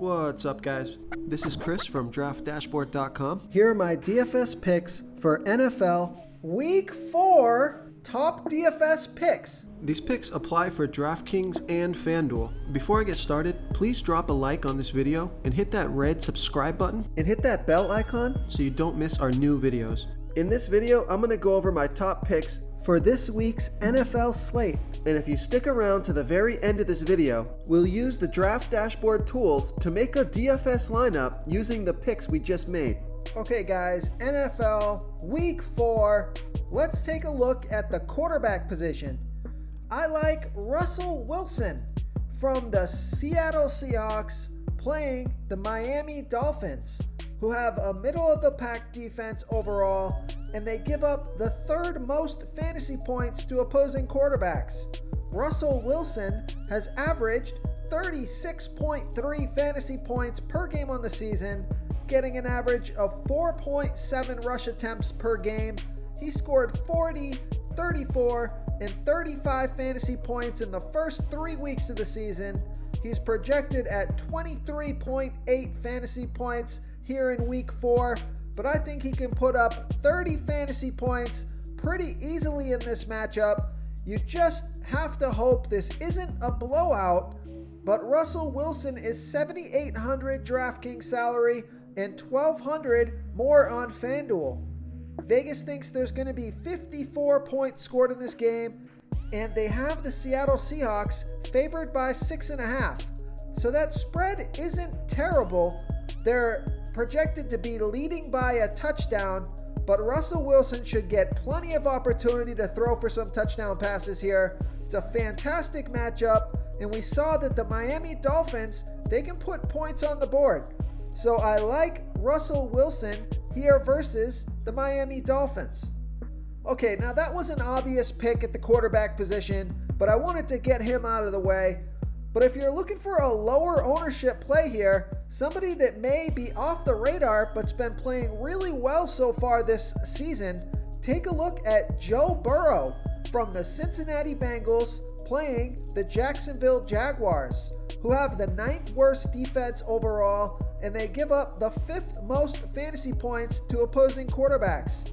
What's up, guys? This is Chris from DraftDashboard.com. Here are my DFS picks for NFL Week 4 top DFS picks. These picks apply for DraftKings and FanDuel. Before I get started, please drop a like on this video and hit that red subscribe button And hit that bell icon so you don't miss our new videos. In this video, I'm going to go over my top picks for this week's NFL slate. And if you stick around to the very end of this video, we'll use the Draft Dashboard tools to make a DFS lineup using the picks we just made. Okay guys, NFL Week 4. Let's take a look at the quarterback position. I like Russell Wilson from the Seattle Seahawks playing the Miami Dolphins, who have a middle-of-the-pack defense overall, and they give up the third most fantasy points to opposing quarterbacks. Russell Wilson has averaged 36.3 fantasy points per game on the season, getting an average of 4.7 rush attempts per game. He scored 40, 34, and 35 fantasy points in the first 3 weeks of the season. He's projected at 23.8 fantasy points here in Week 4, but I think he can put up 30 fantasy points pretty easily in this matchup. You just have to hope this isn't a blowout, but Russell Wilson is $7,800 DraftKings salary and $1,200 more on FanDuel. Vegas thinks there's going to be 54 points scored in this game, and they have the Seattle Seahawks favored by 6.5. So that spread isn't terrible. They're projected to be leading by a touchdown, but Russell Wilson should get plenty of opportunity to throw for some touchdown passes here. It's a fantastic matchup, and we saw that the Miami Dolphins, they can put points on the board. So I like Russell Wilson here versus the Miami Dolphins. Okay, now that was an obvious pick at the quarterback position, but I wanted to get him out of the way. But if you're looking for a lower ownership play here, somebody that may be off the radar but's been playing really well so far this season, take a look at Joe Burrow from the Cincinnati Bengals playing the Jacksonville Jaguars, who have the 9th worst defense overall, and they give up the 5th most fantasy points to opposing quarterbacks.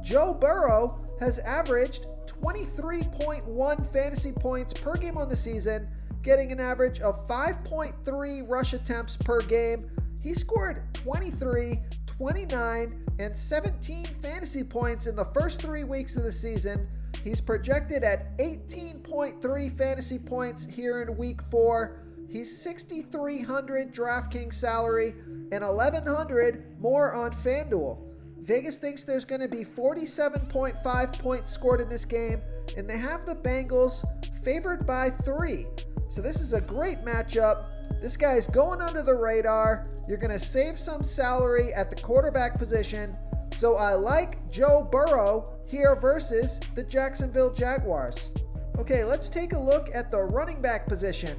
Joe Burrow has averaged 23.1 fantasy points per game on the season, getting an average of 5.3 rush attempts per game. He scored 23, 29, and 17 fantasy points in the first 3 weeks of the season. He's projected at 18.3 fantasy points here in Week 4. He's $6,300 DraftKings salary and $1,100 more on FanDuel. Vegas thinks there's going to be 47.5 points scored in this game, and they have the Bengals favored by 3. So this is a great matchup. This guy's going under the radar. You're going to save some salary at the quarterback position. So I like Joe Burrow here versus the Jacksonville Jaguars. Okay, let's take a look at the running back position.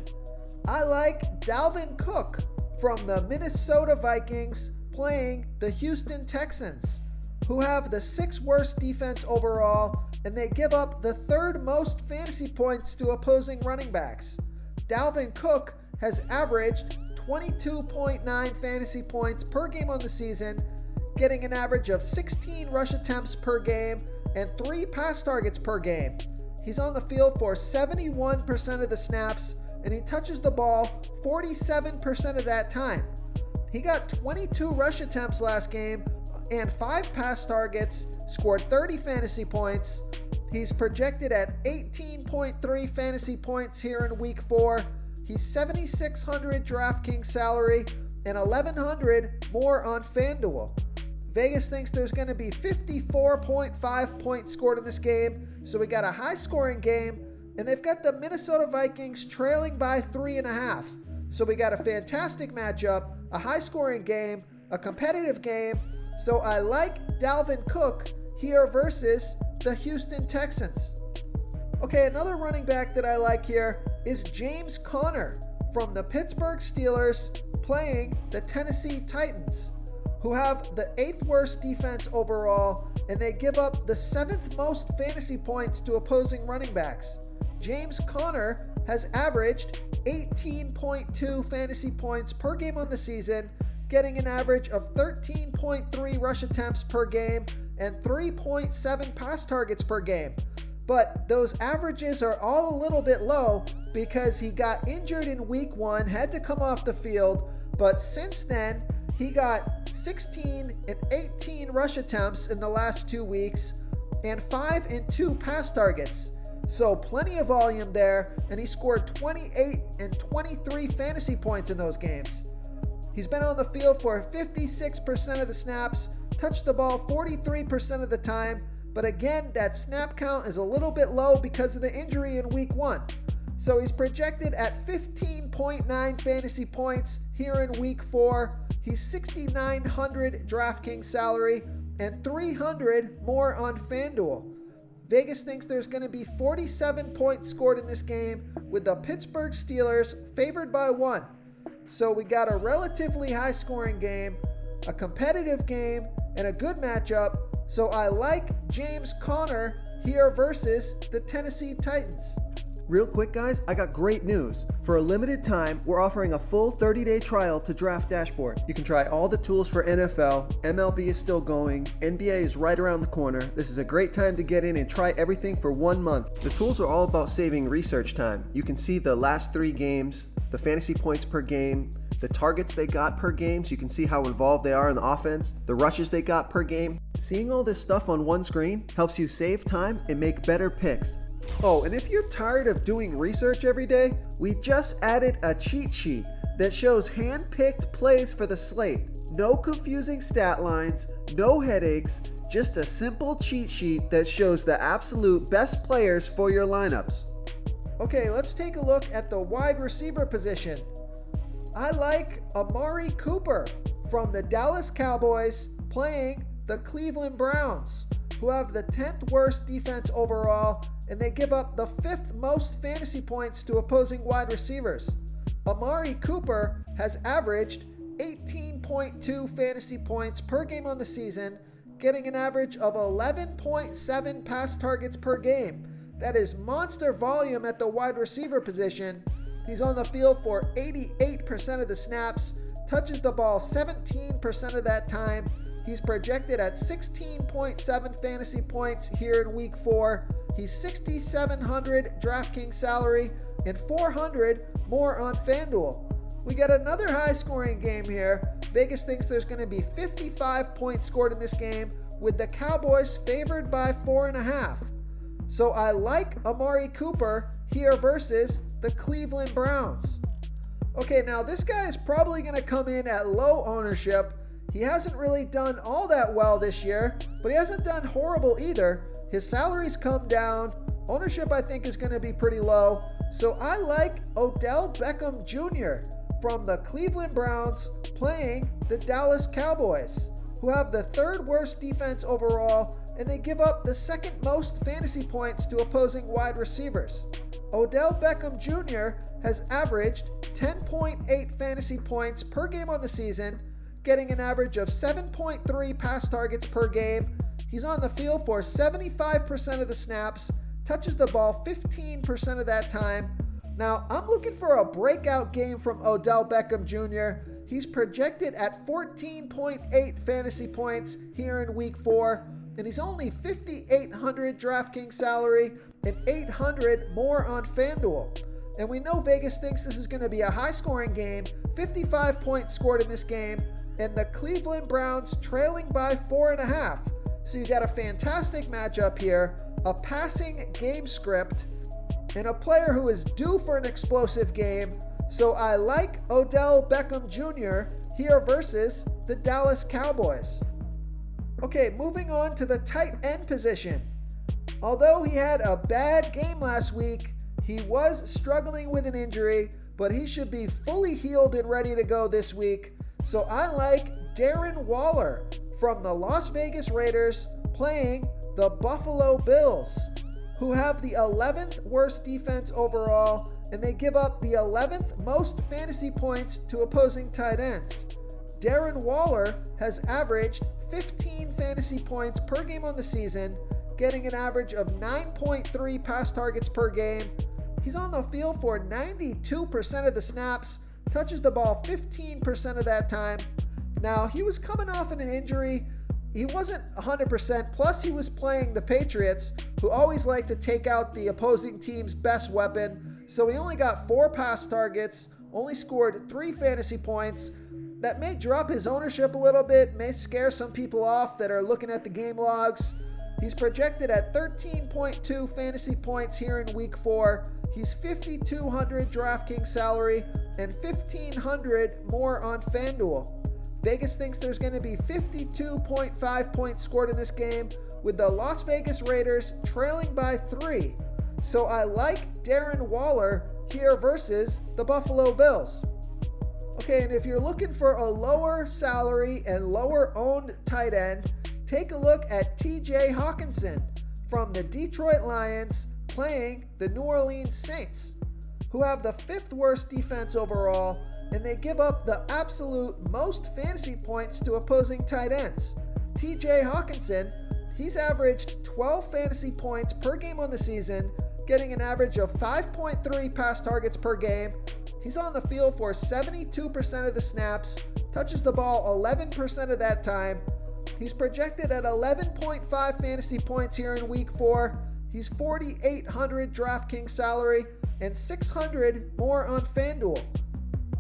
I like Dalvin Cook from the Minnesota Vikings playing the Houston Texans, who have the 6th worst defense overall, and they give up the 3rd most fantasy points to opposing running backs. Dalvin Cook has averaged 22.9 fantasy points per game on the season, getting an average of 16 rush attempts per game and 3 pass targets per game. He's on the field for 71% of the snaps, and he touches the ball 47% of that time. He got 22 rush attempts last game and 5 pass targets, scored 30 fantasy points. He's projected at 18.3 fantasy points here in Week 4. He's $7,600 DraftKings salary and $1,100 more on FanDuel. Vegas thinks there's going to be 54.5 points scored in this game, so we got a high-scoring game, and they've got the Minnesota Vikings trailing by 3.5. So we got a fantastic matchup, a high-scoring game, a competitive game. So I like Dalvin Cook here versus the Houston Texans. Okay, another running back that I like here is James Conner from the Pittsburgh Steelers playing the Tennessee Titans, who have the 8th worst defense overall, and they give up the 7th most fantasy points to opposing running backs. James Conner has averaged 18.2 fantasy points per game on the season, getting an average of 13.3 rush attempts per game and 3.7 pass targets per game. But those averages are all a little bit low because he got injured in week 1, had to come off the field, but since then, he got 16 and 18 rush attempts in the last 2 weeks and 5 and 2 pass targets. So plenty of volume there, and he scored 28 and 23 fantasy points in those games. He's been on the field for 56% of the snaps, touched the ball 43% of the time, but again, that snap count is a little bit low because of the injury in week 1. So he's projected at 15.9 fantasy points here in week 4. He's $6,900 DraftKings salary and $300 more on FanDuel. Vegas thinks there's going to be 47 points scored in this game, with the Pittsburgh Steelers favored by 1. So we got a relatively high scoring game, a competitive game, and a good matchup. So I like James Conner here versus the Tennessee Titans. Real quick, guys, I got great news. For a limited time, we're offering a full 30-day trial to Draft Dashboard. You can try all the tools for NFL, MLB is still going, NBA is right around the corner. This is a great time to get in and try everything for 1 month. The tools are all about saving research time. You can see the last 3 games, the fantasy points per game, the targets they got per game, so you can see how involved they are in the offense, the rushes they got per game. Seeing all this stuff on one screen helps you save time and make better picks. Oh, and if you're tired of doing research every day, we just added a cheat sheet that shows hand-picked plays for the slate. No confusing stat lines, no headaches, just a simple cheat sheet that shows the absolute best players for your lineups. Okay, let's take a look at the wide receiver position. I like Amari Cooper from the Dallas Cowboys playing the Cleveland Browns, who have the 10th worst defense overall, and they give up the 5th most fantasy points to opposing wide receivers. Amari Cooper has averaged 18.2 fantasy points per game on the season, getting an average of 11.7 pass targets per game. That is monster volume at the wide receiver position. He's on the field for 88% of the snaps, touches the ball 17% of that time. He's projected at 16.7 fantasy points here in week 4. He's $6,700 DraftKings salary and $400 more on FanDuel. We got another high scoring game here. Vegas thinks there's going to be 55 points scored in this game, with the Cowboys favored by 4.5. So I like Amari Cooper here versus the Cleveland Browns. Okay, now this guy is probably going to come in at low ownership. He hasn't really done all that well this year, but he hasn't done horrible either. His salary's come down. Ownership, I think, is going to be pretty low. So I like Odell Beckham Jr. from the Cleveland Browns playing the Dallas Cowboys, who have the 3rd worst defense overall, and they give up the 2nd most fantasy points to opposing wide receivers. Odell Beckham Jr. has averaged 10.8 fantasy points per game on the season, getting an average of 7.3 pass targets per game. He's on the field for 75% of the snaps, touches the ball 15% of that time. Now, I'm looking for a breakout game from Odell Beckham Jr. He's projected at 14.8 fantasy points here in week 4, and he's only $5,800 DraftKings salary and $800 more on FanDuel. And we know Vegas thinks this is going to be a high-scoring game, 55 points scored in this game, and the Cleveland Browns trailing by 4.5. So you got a fantastic matchup here, a passing game script, and a player who is due for an explosive game. So I like Odell Beckham Jr. here versus the Dallas Cowboys. Okay, moving on to the tight end position. Although he had a bad game last week, he was struggling with an injury, but he should be fully healed and ready to go this week. So I like Darren Waller from the Las Vegas Raiders playing the Buffalo Bills, who have the 11th worst defense overall, and they give up the 11th most fantasy points to opposing tight ends. Darren Waller has averaged 15 fantasy points per game on the season, getting an average of 9.3 pass targets per game. He's on the field for 92% of the snaps, touches the ball 15% of that time. Now, he was coming off an injury. He wasn't 100%, plus he was playing the Patriots, who always like to take out the opposing team's best weapon. So he only got 4 pass targets, only scored 3 fantasy points. That may drop his ownership a little bit, may scare some people off that are looking at the game logs. He's projected at 13.2 fantasy points here in week 4. He's $5,200 DraftKings salary and $1,500 more on FanDuel. Vegas thinks there's going to be 52.5 points scored in this game, with the Las Vegas Raiders trailing by 3. So I like Darren Waller here versus the Buffalo Bills. Okay, and if you're looking for a lower salary and lower owned tight end, take a look at TJ Hawkinson from the Detroit Lions playing the New Orleans Saints, who have the 5th worst defense overall, and they give up the absolute most fantasy points to opposing tight ends. TJ Hawkinson, he's averaged 12 fantasy points per game on the season, getting an average of 5.3 pass targets per game. He's on the field for 72% of the snaps, touches the ball 11% of that time. He's projected at 11.5 fantasy points here in week 4. He's $4,800 DraftKings salary and $600 more on FanDuel.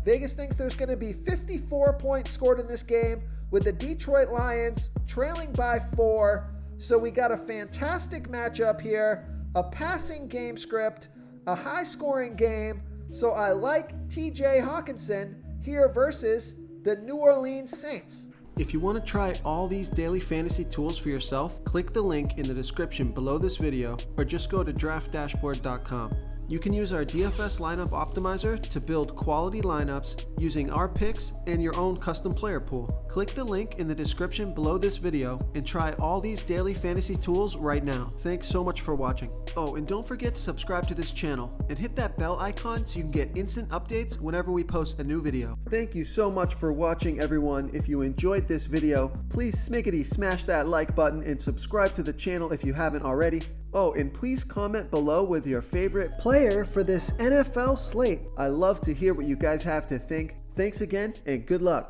Vegas thinks there's going to be 54 points scored in this game, with the Detroit Lions trailing by 4. So we got a fantastic matchup here, a passing game script, a high-scoring game. So I like TJ Hawkinson here versus the New Orleans Saints. If you want to try all these daily fantasy tools for yourself, click the link in the description below this video or just go to draftdashboard.com. You can use our DFS lineup optimizer to build quality lineups using our picks and your own custom player pool. Click the link in the description below this video and try all these daily fantasy tools right now. Thanks so much for watching. Oh, and don't forget to subscribe to this channel and hit that bell icon so you can get instant updates whenever we post a new video. Thank you so much for watching, everyone. If you enjoyed this video, please smiggity smash that like button and subscribe to the channel if you haven't already. Oh, and please comment below with your favorite player for this NFL slate. I love to hear what you guys have to think. Thanks again, and good luck.